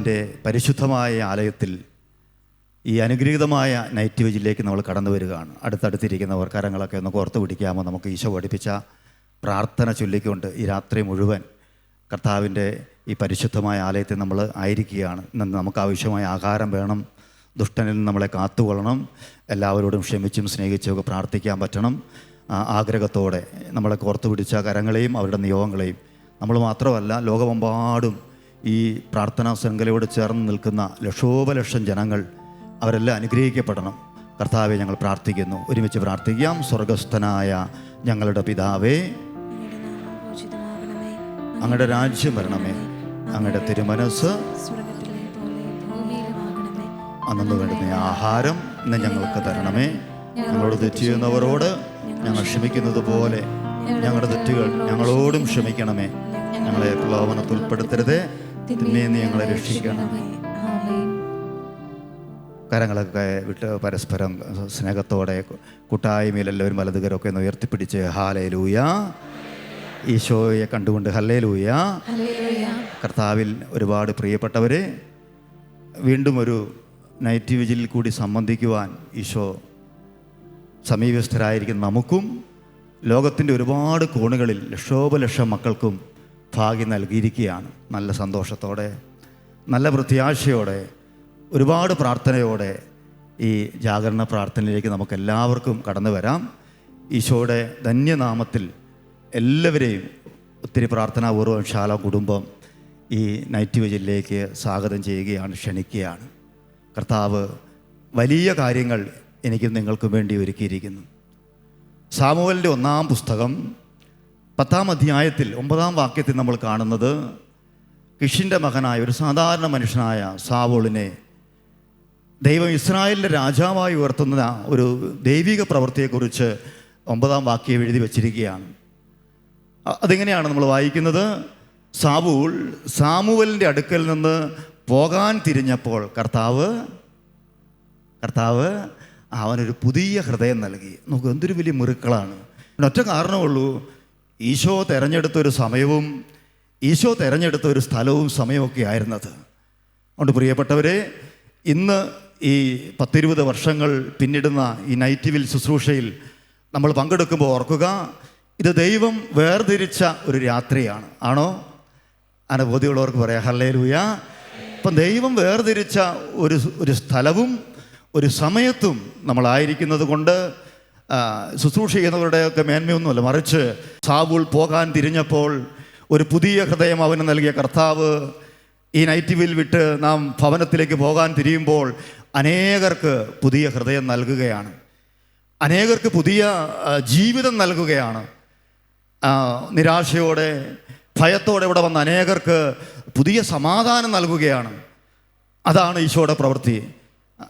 കർത്താവിൻ്റെ പരിശുദ്ധമായ ആലയത്തിൽ ഈ അനുഗ്രഹീതമായ നൈറ്റ് വിജിലേക്ക് നമ്മൾ കടന്നു വരികയാണ്. അടുത്തടുത്തിരിക്കുന്നവർ കരങ്ങളൊക്കെ ഒന്ന് കോർത്ത് പിടിക്കാമോ? നമുക്ക് ഈശോ പഠിപ്പിച്ച പ്രാർത്ഥന ചൊല്ലിക്കൊണ്ട് ഈ രാത്രി മുഴുവൻ കർത്താവിൻ്റെ ഈ പരിശുദ്ധമായ ആലയത്തിൽ നമ്മൾ ആയിരിക്കുകയാണ്. നമുക്ക് ആവശ്യമായ ആഹാരം വേണം, ദുഷ്ടനിൽ നിന്ന് നമ്മളെ കാത്തുകൊള്ളണം, എല്ലാവരോടും ക്ഷമിച്ചും സ്നേഹിച്ചും ഒക്കെ പ്രാർത്ഥിക്കാൻ പറ്റണം. ആഗ്രഹത്തോടെ നമ്മളെ കോർത്തു പിടിച്ച കരങ്ങളെയും അവരുടെ നിയോഗങ്ങളെയും നമ്മൾ മാത്രമല്ല, ലോകമെമ്പാടും ഈ പ്രാർത്ഥനാ ശൃംഖലയോട് ചേർന്ന് നിൽക്കുന്ന ലക്ഷോപലക്ഷം ജനങ്ങൾ അവരെല്ലാം അനുഗ്രഹിക്കപ്പെടണം. കർത്താവെ, ഞങ്ങൾ പ്രാർത്ഥിക്കുന്നു. ഒരുമിച്ച് പ്രാർത്ഥിക്കാം. സ്വർഗസ്ഥനായ ഞങ്ങളുടെ പിതാവേ, അങ്ങയുടെ രാജ്യം വരണമേ, അങ്ങയുടെ തിരുമനസ് അന്നു വേണ്ടുന്ന ആഹാരം ഇന്ന് ഞങ്ങൾക്ക് തരണമേ. ഞങ്ങളോട് തെറ്റ് ചെയ്യുന്നവരോട് ഞങ്ങൾ ക്ഷമിക്കുന്നത് പോലെ ഞങ്ങളുടെ തെറ്റുകൾ ഞങ്ങളോടും ക്ഷമിക്കണമേ. ഞങ്ങളെ പ്രലോഭനത്തിൽ ഉൾപ്പെടുത്തരുതേ, തിന്മയിൽ നിന്ന് ഞങ്ങളെ രക്ഷിക്കണം. കരങ്ങളൊക്കെ വിട്ട് പരസ്പരം സ്നേഹത്തോടെ കൂട്ടായ്മയിൽ എല്ലാവരും വലതുകരമൊക്കെ ഒന്ന് ഉയർത്തിപ്പിടിച്ച് ഹല്ലേലൂയ, ഈശോയെ കണ്ടുകൊണ്ട് ഹല്ലേലൂയ. കർത്താവിൽ ഒരുപാട് പ്രിയപ്പെട്ടവരെ, വീണ്ടും ഒരു നൈറ്റ് വിജിലിൽ കൂടി സംബന്ധിക്കുവാൻ ഈശോ സമീപസ്ഥരായിരിക്കുന്ന നമുക്കും ലോകത്തിൻ്റെ ഒരുപാട് കോണുകളിൽ ലക്ഷോപലക്ഷം മക്കൾക്കും ഭാഗ്യം നൽകിയിരിക്കുകയാണ്. നല്ല സന്തോഷത്തോടെ, നല്ല പ്രത്യാശയോടെ, ഒരുപാട് പ്രാർത്ഥനയോടെ ഈ ജാഗരണ പ്രാർത്ഥനയിലേക്ക് നമുക്കെല്ലാവർക്കും കടന്നു വരാം. ഈശോയുടെ ധന്യനാമത്തിൽ എല്ലാവരെയും ഒത്തിരി പ്രാർത്ഥനാപൂർവ്വം ശാല കുടുംബം ഈ നൈറ്റ് വിജിലിലേക്ക് സ്വാഗതം ചെയ്യുകയാണ്, ക്ഷണിക്കുകയാണ്. കർത്താവ് വലിയ കാര്യങ്ങൾ എനിക്കും നിങ്ങൾക്കും വേണ്ടി ഒരുക്കിയിരിക്കുന്നു. സാമുവേലിൻ്റെ 1-ാം പുസ്തകം 10-ാം അധ്യായത്തിൽ 9-ാം വാക്യത്തിൽ നമ്മൾ കാണുന്നത് കിഷിൻ്റെ മകനായ ഒരു സാധാരണ മനുഷ്യനായ സാവൂളിനെ ദൈവം ഇസ്രായേലിൻ്റെ രാജാവായി ഉയർത്തുന്ന ഒരു ദൈവിക പ്രവൃത്തിയെക്കുറിച്ച് 9-ാം വാക്യം എഴുതി വച്ചിരിക്കുകയാണ്. അതെങ്ങനെയാണ് നമ്മൾ വായിക്കുന്നത്? സാവൂൾ സാമുവേലിൻ്റെ അടുക്കൽ നിന്ന് പോകാൻ തിരിഞ്ഞപ്പോൾ കർത്താവ് അവനൊരു പുതിയ ഹൃദയം നൽകി. നമുക്ക് എന്തൊരു വലിയ മിറുക്കളാണ്. ഒറ്റ കാരണമുള്ളൂ, ഈശോ തിരഞ്ഞെടുത്തൊരു സമയവും ഈശോ തിരഞ്ഞെടുത്ത ഒരു സ്ഥലവും സമയമൊക്കെ ആയിരുന്നത്. അതുകൊണ്ട് പ്രിയപ്പെട്ടവരെ, ഇന്ന് ഈ 10-20 വർഷങ്ങൾ പിന്നിടുന്ന ഈ നൈറ്റ് വിൽ ശുശ്രൂഷയിൽ നമ്മൾ പങ്കെടുക്കുമ്പോൾ ഓർക്കുക, ഇത് ദൈവം വേർതിരിച്ച ഒരു രാത്രിയാണ്. ആണോ? അനുഭൂതിയുള്ളവർക്ക് പറയാം ഹല്ലേലൂയ. അപ്പം ദൈവം വേർതിരിച്ച ഒരു സ്ഥലവും ഒരു സമയത്തും നമ്മളായിരിക്കുന്നത് കൊണ്ട് ശുശ്രൂഷ ചെയ്യുന്നവരുടെയൊക്കെ മേന്മയൊന്നുമല്ല, മറിച്ച് സാവൂൾ പോകാൻ തിരിഞ്ഞപ്പോൾ ഒരു പുതിയ ഹൃദയം അവന് നൽകിയ കർത്താവ് ഈ നൈറ്റ് വിൽ വിട്ട് നാം ഭവനത്തിലേക്ക് പോകാൻ തിരിയുമ്പോൾ അനേകർക്ക് പുതിയ ഹൃദയം നൽകുകയാണ്, അനേകർക്ക് പുതിയ ജീവിതം നൽകുകയാണ്. നിരാശയോടെ ഭയത്തോടെ ഇവിടെ വന്ന അനേകർക്ക് പുതിയ സമാധാനം നൽകുകയാണ്. അതാണ് ഈശോയുടെ പ്രവൃത്തി.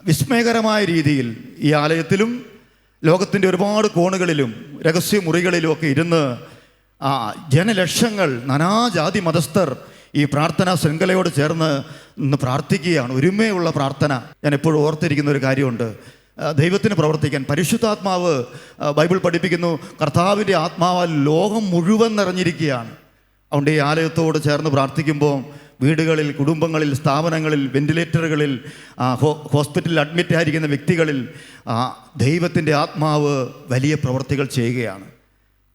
വിസ്മയകരമായ രീതിയിൽ ഈ ആലയത്തിലും ലോകത്തിൻ്റെ ഒരുപാട് കോണുകളിലും രഹസ്യമുറികളിലുമൊക്കെ ഇരുന്ന് ജനലക്ഷങ്ങൾ, നാനാജാതി മതസ്ഥർ ഈ പ്രാർത്ഥനാ ശൃംഖലയോട് ചേർന്ന് ഇന്ന് പ്രാർത്ഥിക്കുകയാണ്. ഒരുമയുള്ള പ്രാർത്ഥന. ഞാൻ എപ്പോഴും ഓർത്തിരിക്കുന്ന ഒരു കാര്യമുണ്ട്, ദൈവത്തിന് പ്രവർത്തിക്കാൻ പരിശുദ്ധാത്മാവ്, ബൈബിൾ പഠിപ്പിക്കുന്നു, കർത്താവിൻ്റെ ആത്മാവാൽ ലോകം മുഴുവൻ നിറഞ്ഞിരിക്കുകയാണ്. അതുകൊണ്ട് ഈ ആലയത്തോട് ചേർന്ന് പ്രാർത്ഥിക്കുമ്പോൾ വീടുകളിൽ, കുടുംബങ്ങളിൽ, സ്ഥാപനങ്ങളിൽ, വെന്റിലേറ്ററുകളിൽ, ഹോസ്പിറ്റലിൽ അഡ്മിറ്റ് ആയിരിക്കുന്ന വ്യക്തികളിൽ ദൈവത്തിൻ്റെ ആത്മാവ് വലിയ പ്രവൃത്തികൾ ചെയ്യുകയാണ്.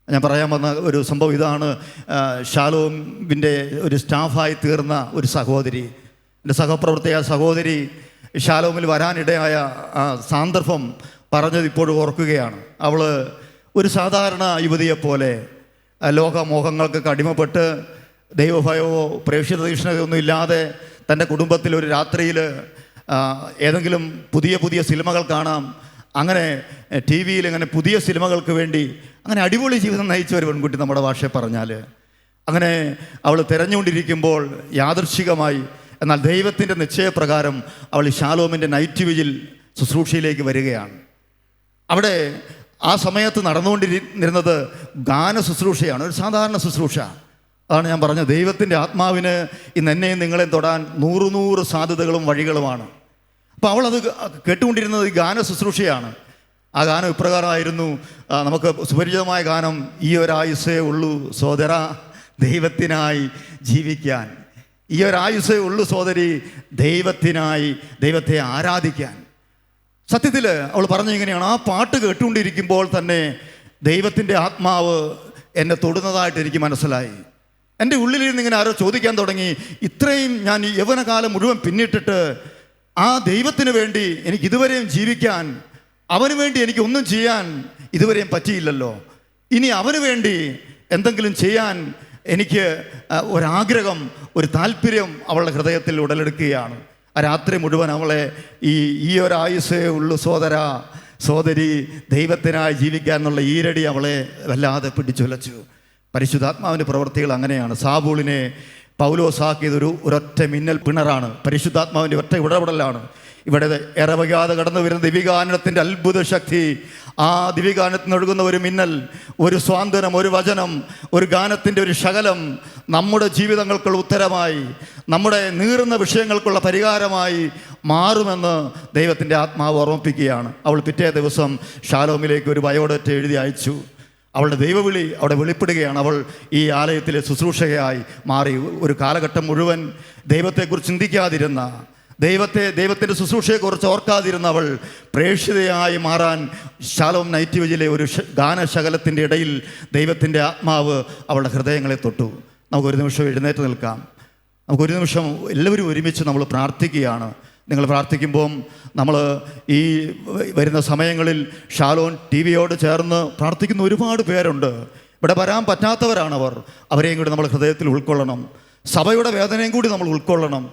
ഞാൻ പറയാൻ വന്ന ഒരു സംഭവം ഇതാണ്. ഷാലോമിൻ്റെ ഒരു സ്റ്റാഫായി തീർന്ന ഒരു സഹോദരി, എൻ്റെ സഹപ്രവർത്തക സഹോദരി ഷാലോമിൽ വരാനിടയായ സന്ദർഭം പറഞ്ഞത് ഇപ്പോഴും ഓർക്കുകയാണ്. അവൾ ഒരു സാധാരണ യുവതിയെപ്പോലെ ലോകമോഹങ്ങൾക്കൊക്കെ അടിമപ്പെട്ട് ദൈവഭയമോ പ്രേക്ഷിത തീക്ഷ്ണതയൊന്നും ഇല്ലാതെ തൻ്റെ കുടുംബത്തിൽ ഒരു രാത്രിയിൽ ഏതെങ്കിലും പുതിയ സിനിമകൾ കാണാം, അങ്ങനെ ടി വിയിൽ ഇങ്ങനെ പുതിയ സിനിമകൾക്ക് വേണ്ടി അങ്ങനെ അടിപൊളി ജീവിതം നയിച്ച ഒരു പെൺകുട്ടി, നമ്മുടെ ഭാഷയിൽ പറഞ്ഞാൽ. അങ്ങനെ അവൾ തിരഞ്ഞുകൊണ്ടിരിക്കുമ്പോൾ യാദൃശ്ചികമായി, എന്നാൽ ദൈവത്തിൻ്റെ നിശ്ചയപ്രകാരം അവൾ ഷാലോമിൻ്റെ നൈറ്റ് വിജിൽ ശുശ്രൂഷയിലേക്ക് വരികയാണ്. അവിടെ ആ സമയത്ത് നടന്നുകൊണ്ടിരുന്നത് ഗാന ശുശ്രൂഷയാണ്, ഒരു സാധാരണ ശുശ്രൂഷ. അതാണ് ഞാൻ പറഞ്ഞത്, ദൈവത്തിൻ്റെ ആത്മാവിന് ഇന്ന് എന്നെയും നിങ്ങളെയും തൊടാൻ 100 സാധ്യതകളും വഴികളുമാണ്. അപ്പോൾ അവളത് കേട്ടുകൊണ്ടിരുന്നത് ഈ ഗാന ശുശ്രൂഷയാണ്. ആ ഗാനം ഇപ്രകാരമായിരുന്നു, നമുക്ക് സുപരിചിതമായ ഗാനം, ഈ ഒരായുസ്സേ ഉള്ളൂ സോദര ദൈവത്തിനായി ജീവിക്കാൻ. ഈ ഒരു ആയുസ്സേ ഉള്ളു സഹോദരി ദൈവത്തിനായി, ദൈവത്തെ ആരാധിക്കാൻ. സത്യത്തിൽ അവൾ പറഞ്ഞു ഇങ്ങനെയാണ്, ആ പാട്ട് കേട്ടുകൊണ്ടിരിക്കുമ്പോൾ തന്നെ ദൈവത്തിൻ്റെ ആത്മാവ് എന്നെ തൊടുന്നതായിട്ട് എനിക്ക് മനസ്സിലായി. എൻ്റെ ഉള്ളിലിരുന്ന് ഇങ്ങനെ ആരോ ചോദിക്കാൻ തുടങ്ങി, ഇത്രയും ഞാൻ ഈ യൗവനകാലം മുഴുവൻ പിന്നിട്ടിട്ട് ആ ദൈവത്തിന് വേണ്ടി എനിക്ക് ഇതുവരെയും ജീവിക്കാൻ, അവന് വേണ്ടി എനിക്ക് ഒന്നും ചെയ്യാൻ ഇതുവരെയും പറ്റിയില്ലല്ലോ. ഇനി അവന് വേണ്ടി എന്തെങ്കിലും ചെയ്യാൻ എനിക്ക് ഒരാഗ്രഹം, ഒരു താല്പര്യം അവളുടെ ഹൃദയത്തിൽ ഉടലെടുക്കുകയാണ്. ആ രാത്രി മുഴുവൻ അവളെ ഈ ഒരു ആയുസ്സേ ഉള്ളു സോദരി ദൈവത്തിനായി ജീവിക്കാൻ എന്നുള്ള ഈരടി അവളെ വല്ലാതെ പിടിച്ചുലച്ചു. പരിശുദ്ധാത്മാവിൻ്റെ പ്രവൃത്തികൾ അങ്ങനെയാണ്. സാവൂളിനെ പൗലോസാക്കിയത് ഒരൊറ്റ മിന്നൽ പിണറാണ്. പരിശുദ്ധാത്മാവിൻ്റെ ഒറ്റ ഇടപെടലാണ്. ഇവിടെ ഇറവകാതെ കടന്നു വരുന്ന ദിവികാനത്തിൻ്റെ അത്ഭുത ശക്തി, ആ ദിവികാനത്തിന് ഒഴുകുന്ന ഒരു മിന്നൽ, ഒരു സ്വാന്തനം, ഒരു വചനം, ഒരു ഗാനത്തിൻ്റെ ഒരു ശകലം നമ്മുടെ ജീവിതങ്ങൾക്കുള്ള ഉത്തരമായി, നമ്മുടെ നീറുന്ന വിഷയങ്ങൾക്കുള്ള പരിഹാരമായി മാറുമെന്ന് ദൈവത്തിൻ്റെ ആത്മാവ് ഓർമ്മിപ്പിക്കുകയാണ്. അവൾ പിറ്റേ ദിവസം ഷാലോമിലേക്ക് ഒരു ബയോഡേറ്റ എഴുതി അയച്ചു. അവളുടെ ദൈവവിളി അവിടെ വെളിപ്പെടുകയാണ്. അവൾ ഈ ആലയത്തിലെ ശുശ്രൂഷകയായി മാറി. ഒരു കാലഘട്ടം മുഴുവൻ ദൈവത്തെക്കുറിച്ച് ചിന്തിക്കാതിരുന്ന, ദൈവത്തിൻ്റെ ശുശ്രൂഷയെക്കുറിച്ച് ഓർക്കാതിരുന്ന അവൾ പ്രേക്ഷിതയായി മാറാൻ ഷാലോം നൈറ്റ് വിജിലെ ഒരു ഗാനശകലത്തിൻ്റെ ഇടയിൽ ദൈവത്തിൻ്റെ ആത്മാവ് അവളുടെ ഹൃദയങ്ങളെ തൊട്ടു. നമുക്കൊരു നിമിഷം എഴുന്നേറ്റ് നിൽക്കാം. നമുക്കൊരു നിമിഷം എല്ലാവരും ഒരുമിച്ച് നമ്മൾ പ്രാർത്ഥിക്കുകയാണ്. നിങ്ങൾ പ്രാർത്ഥിക്കുമ്പം നമ്മൾ ഈ വരുന്ന സമയങ്ങളിൽ ഷാലോം ടി വിയോട് ചേർന്ന് പ്രാർത്ഥിക്കുന്ന ഒരുപാട് പേരുണ്ട്. ഇവിടെ വരാൻ പറ്റാത്തവരാണവർ. അവരെയും കൂടി നമ്മൾ ഹൃദയത്തിൽ ഉൾക്കൊള്ളണം. സഭയുടെ വേദനയും കൂടി നമ്മൾ ഉൾക്കൊള്ളണം.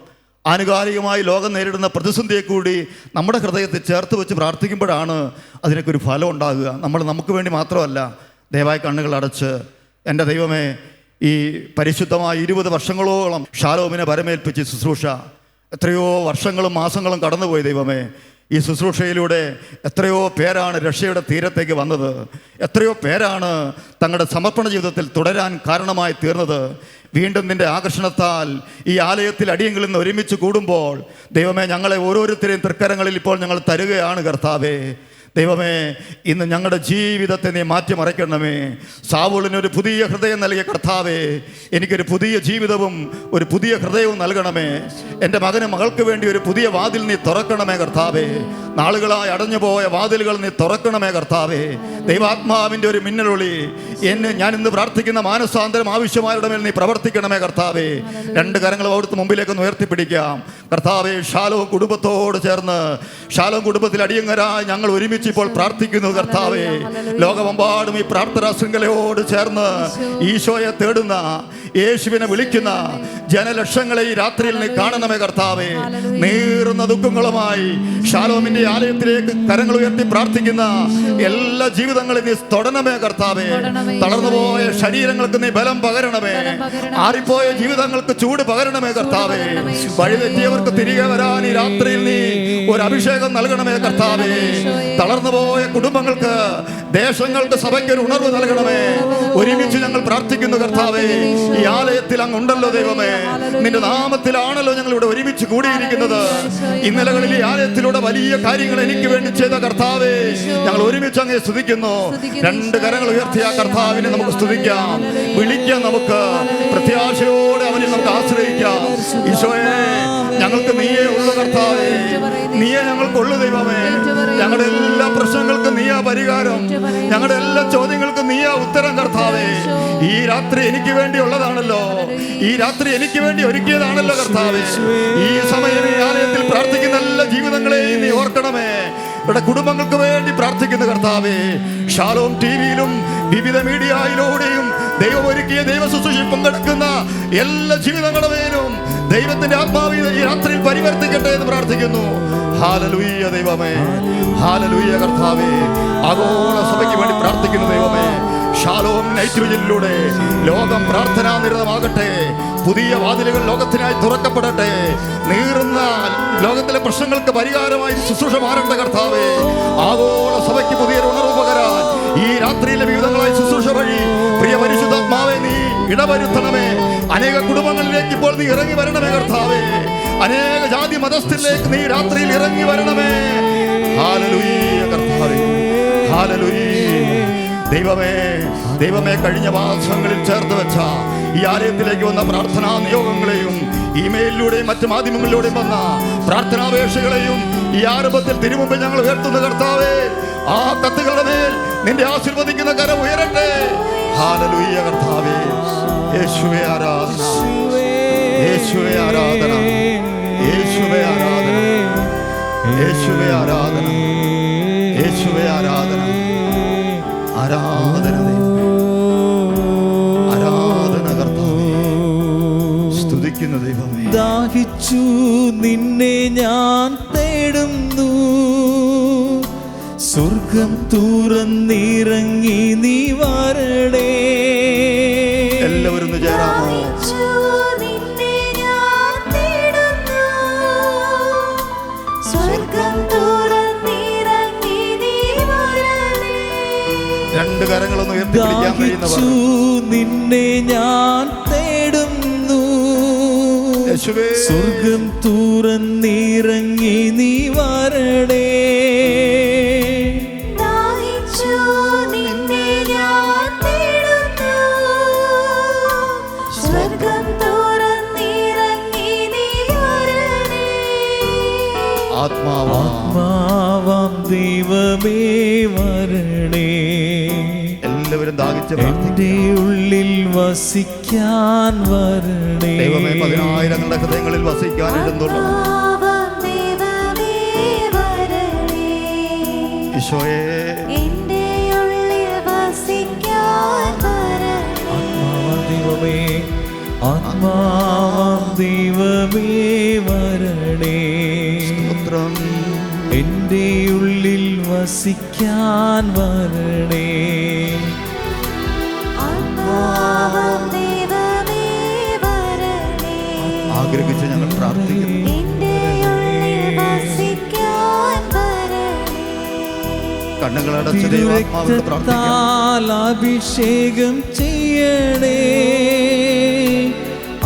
ആനുകാലികമായി ലോകം നേരിടുന്ന പ്രതിസന്ധിയെ കൂടി നമ്മുടെ ഹൃദയത്തിൽ ചേർത്ത് വെച്ച് പ്രാർത്ഥിക്കുമ്പോഴാണ് അതിനൊക്കെ ഒരു ഫലം ഉണ്ടാകുക. നമുക്ക് വേണ്ടി മാത്രമല്ല. ദയവായി കണ്ണുകൾ അടച്ച്, എൻ്റെ ദൈവമേ, ഈ പരിശുദ്ധമായ 20 വർഷങ്ങളോളം ഷാലോമിനെ വരമേൽപ്പിച്ച് ശുശ്രൂഷ, എത്രയോ വർഷങ്ങളും മാസങ്ങളും കടന്നുപോയി ദൈവമേ. ഈ ശുശ്രൂഷയിലൂടെ എത്രയോ പേരാണ് രക്ഷയുടെ തീരത്തേക്ക് വന്നത്. എത്രയോ പേരാണ് തങ്ങളുടെ സമർപ്പണ ജീവിതത്തിൽ തുടരാൻ കാരണമായി തീർന്നത്. വീണ്ടും നിൻ്റെ ആകർഷണത്താൽ ഈ ആലയത്തിൽ അടിയങ്ങളിൽ നിന്ന് ഒരുമിച്ച് കൂടുമ്പോൾ ദൈവമേ, ഞങ്ങളെ ഓരോരുത്തരെയും തൃക്കരങ്ങളിൽ ഇപ്പോൾ ഞങ്ങൾ തരുകയാണ് കർത്താവേ. ദൈവമേ, ഇന്ന് ഞങ്ങളുടെ ജീവിതത്തെ നീ മാറ്റിമറിക്കണമേ. സാവൂളിനൊരു പുതിയ ഹൃദയം നൽകിയ കർത്താവേ, എനിക്കൊരു പുതിയ ജീവിതവും ഒരു പുതിയ ഹൃദയവും നൽകണമേ. എൻ്റെ മകന് മകൾക്ക് വേണ്ടി ഒരു പുതിയ വാതിൽ നീ തുറക്കണമേ കർത്താവേ. നാളുകളായി അടഞ്ഞുപോയ വാതിലുകൾ നീ തുറക്കണമേ കർത്താവേ. ദൈവാത്മാവിൻ്റെ ഒരു മിന്നലൊളി ഞാൻ ഇന്ന് പ്രാർത്ഥിക്കുന്ന മാനസാന്തരം ആവശ്യമായവരുടെ മേൽ നീ പ്രവർത്തിക്കണമേ കർത്താവേ. 2 കരങ്ങൾ അവിടുത്തെ മുമ്പിലേക്കൊന്ന് ഉയർത്തിപ്പിടിക്കാം കർത്താവേ. ഷാലോം കുടുംബത്തോട് ചേർന്ന്, ഷാലോം കുടുംബത്തിൽ അടിയങ്ങരായി ഞങ്ങൾ ഒരുമിച്ച് ഇപ്പോൾ പ്രാർത്ഥിക്കുന്നു കർത്താവേ. ലോകമെമ്പാടും ഈ പ്രാർത്ഥനാ ശൃംഖലയോട് ചേർന്ന് ഈശോയെ തേടുന്ന, യേശുവിനെ വിളിക്കുന്ന ജനലക്ഷങ്ങളെ ഈ രാത്രിയിൽ നീ കാണണമേ കർത്താവേ. നീറുന്ന ദുഃഖങ്ങളുമായി ഷാലോമിന്റെ ആലയത്തിലേക്ക് കരങ്ങൾ ഉയർത്തി പ്രാർത്ഥിക്കുന്ന എല്ലാ ജീവിതങ്ങളും നീ തൊടണമേ കർത്താവേ. തളർന്നുപോയ ശരീരങ്ങൾക്ക് നീ ബലം പകരണമേ. ആറിപ്പോയ ജീവിതങ്ങൾക്ക് ചൂട് പകരണമേ കർത്താവേ. വഴിതെറ്റിയവർക്ക് തിരികെ വരാൻ ഈ രാത്രിയിൽ നീ ഒരു അഭിഷേകം നൽകണമേ കർത്താവേ. തളർന്നുപോയ കുടുംബങ്ങൾക്ക്, ദേശങ്ങൾക്ക്, സഭയ്ക്ക് ഒരു ഉണർവ് നൽകണമേ. ഒരുമിച്ച് ഞങ്ങൾ പ്രാർത്ഥിക്കുന്നു കർത്താവേ. ഈ ആലയത്തിൽ അങ്ങുണ്ടല്ലോ ദൈവമേ. നിന്റെ നാമത്തിലാണല്ലോ ഞങ്ങൾ ഇവിടെ ഒരുമിച്ച് കൂടിയിരിക്കുന്നത്. ഇന്നലകളിൽ ഈ ആലയത്തിലൂടെ വലിയ കാര്യങ്ങൾ എനിക്ക് വേണ്ടി ചെയ്ത കർത്താവേ, ഞങ്ങൾ ഒരുമിച്ച് അങ്ങേ സ്തുതിക്കുന്നു. 2 കരങ്ങൾ ഉയർത്തിയ കർത്താവിനെ നമുക്ക് സ്തുതിക്കാം, വിളിക്കാം. നമുക്ക് പ്രത്യാശയോടെ അവനിൽ നമുക്ക് ആശ്രയിക്കാം. ഈശോയെ, ഞങ്ങൾക്ക് നീയേ ഉള്ളു കർത്താവേ. നീയേ ഞങ്ങൾക്കുള്ളു ദൈവമേ. ഞങ്ങളുടെ എല്ലാ പ്രശ്നങ്ങൾക്കും നീയാ പരിഹാരം. ഞങ്ങളുടെ എല്ലാ ചോദ്യങ്ങൾക്കും നീയാ ഉത്തരം കർത്താവേ. ഈ രാത്രി എനിക്ക് വേണ്ടി ഉള്ളതാണല്ലോ. ഈ രാത്രി എനിക്ക് വേണ്ടി ഒരുക്കിയതാണല്ലോ കർത്താവേ. ഈ സമയം ഈ ആലയത്തിൽ പ്രാർത്ഥിക്കുന്ന എല്ലാ ജീവിതങ്ങളെയും നീ ഓർക്കണമേ. ഇവിടെ കുടുംബങ്ങൾക്ക് വേണ്ടി പ്രാർത്ഥിക്കുന്ന കർത്താവേ. ഷാലോം ടിവിയിലും വിവിധ മീഡിയയിലൂടെയും ദൈവം ഒരുക്കിയ ദൈവ ശുശ്രൂഷയിൽ പങ്കെടുക്കുന്ന എല്ലാ ജീവിതങ്ങളുടെ മേലും ദൈവത്തിന്റെ ആത്മാവിൽ ഈ രാത്രിയിൽ പരിവർത്തിക്കട്ടെ എന്ന് പ്രാർത്ഥിക്കുന്നു. ഹല്ലേലൂയ ദൈവമേ, ഹല്ലേലൂയ കർത്താവേ. ആഗോള സഭയ്ക്ക് വേണ്ടി പ്രാർത്ഥിക്കുന്ന ദൈവമേ, ഷാലോം നൈറ്റ് വിജിലിലൂടെ ലോകം പ്രാർത്ഥനാ നിരതമാകട്ടെ. പുതിയ വാതിലുകൾ ലോകത്തിനായി തുറക്കപ്പെടട്ടെ. നീറുന്ന ലോകത്തിലെ പ്രശ്നങ്ങൾക്ക് പരിഹാരമായി ശുശ്രൂഷ മാറേണ്ട കർത്താവേ. ആഗോള സഭയ്ക്ക് പുതിയൊരു ഉണർവ് പകരാൻ ഈ രാത്രിയിലെ വിവിധങ്ങളായ ശുശ്രൂഷ വഴി പ്രിയ പരിശുദ്ധാത്മാവേ നീ ഇടവരുത്തണമേ. അനേക കുടുംബങ്ങളിലേക്ക് ഇപ്പോൾ നീ ഇറങ്ങി വരണമേ കർത്താവേ. അനേക ജാതി മതസ്ഥരിലേക്ക് നീ രാത്രിയിൽ ഇറങ്ങി വരണമേ. ഹല്ലേലൂയ കർത്താവേ, ഹല്ലേലൂയ. ദൈവമേ കഴിഞ്ഞ മാസങ്ങളിൽ ചേർത്ത് വെച്ച ഈ ആലയത്തിലേക്ക് വന്ന പ്രാർത്ഥനാ നിയോഗങ്ങളെയും ഇമെയിലിലൂടെയും മറ്റു മാധ്യമങ്ങളിലൂടെയും വന്ന പ്രാർത്ഥനാപേക്ഷകളെയും ഈ ആരംഭത്തിൽ തിരുമുമ്പിൽ ഞങ്ങൾ ഉയർത്തുന്ന കർത്താവേ, ആ കത്തുകളുടെ മേൽ നിന്റെ ആശീർവദിക്കുന്ന കരം ഉയരട്ടെ. ഹല്ലേലൂയ കർത്താവേ. യേശുവേ ആരാധന, യേശുവേ ആരാധന, യേശുവേ ആരാധന, യേശുവേ ആരാധന, യേശുവേ ആരാധന. ആരാധന ആരാധന കർത്താവേ, സ്തുതിക്കുന്നു ദൈവമേ. ദാഹിച്ചു നിന്നെ ഞാൻ തേടുന്നു, സ്വർഗം തുറന്നിറങ്ങി നീ വരണേ. എല്ലാവരും ചേരാമോ? രണ്ട് കരങ്ങളൊന്ന് ഉയർത്തിപ്പിടിക്കാൻ കഴിയുന്നവർ. നിന്നെ ഞാൻ തേടുന്നു, സ്വർഗം തുറന്നിറങ്ങി നീ വരണേ. ആത്മാവാം ദൈവമേ വരണേ. എല്ലാവരും ദാഹിച്ച് എന്റെ ഉള്ളിൽ വസിക്കാൻ വരണേ. ദൈവമേ, 10,000 ഹൃദയങ്ങളിൽ വസിക്കാൻ ഇടുന്നുള്ളൂ. ഈശോയേ, ദൈവമേ, ആത്മാവാം ദൈവമേ വരണേ. എന്റെ ഉള്ളിൽ വസിക്കാൻ വരണേ. ആഗ്രഹിച്ച് ഞങ്ങൾ പ്രാർത്ഥിക്കുന്നു. കണ്ണുകളടച്ച് ദൈവാത്മാവിനോട് പ്രാർത്ഥിക്കാം. അഭിഷേകം ചെയ്യണേ,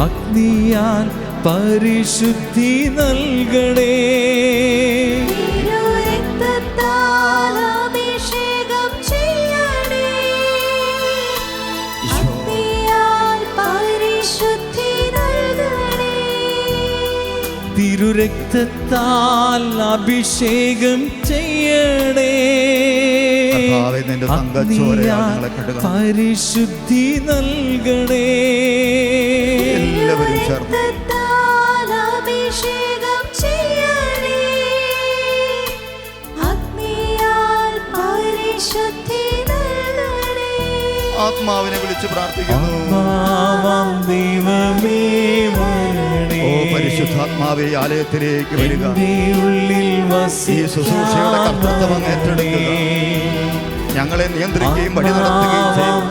അഗ്നിയാൽ പരിശുദ്ധി നൽകണേ. തിരുരക്തത്താൽ അഭിഷേകം ചെയ്യണേ, അഗ്നിയാൽ പരിശുദ്ധി നൽകണേ. എല്ലാവരും ചേർന്ന് ആത്മാവിനെ വിളിച്ച് പ്രാർത്ഥിക്കുന്നു. ഓ പരിശുദ്ധാത്മാവേ, ആലയത്തിലേക്ക് വരിക. ഈ ശുശ്രൂഷയുടെ കർത്തൃത്വം അങ്ങ് ഏറ്റെടുക്കുക. ഞങ്ങളെ നിയന്ത്രിക്കുകയും വഴി നടത്തുകയും ചെയ്യും.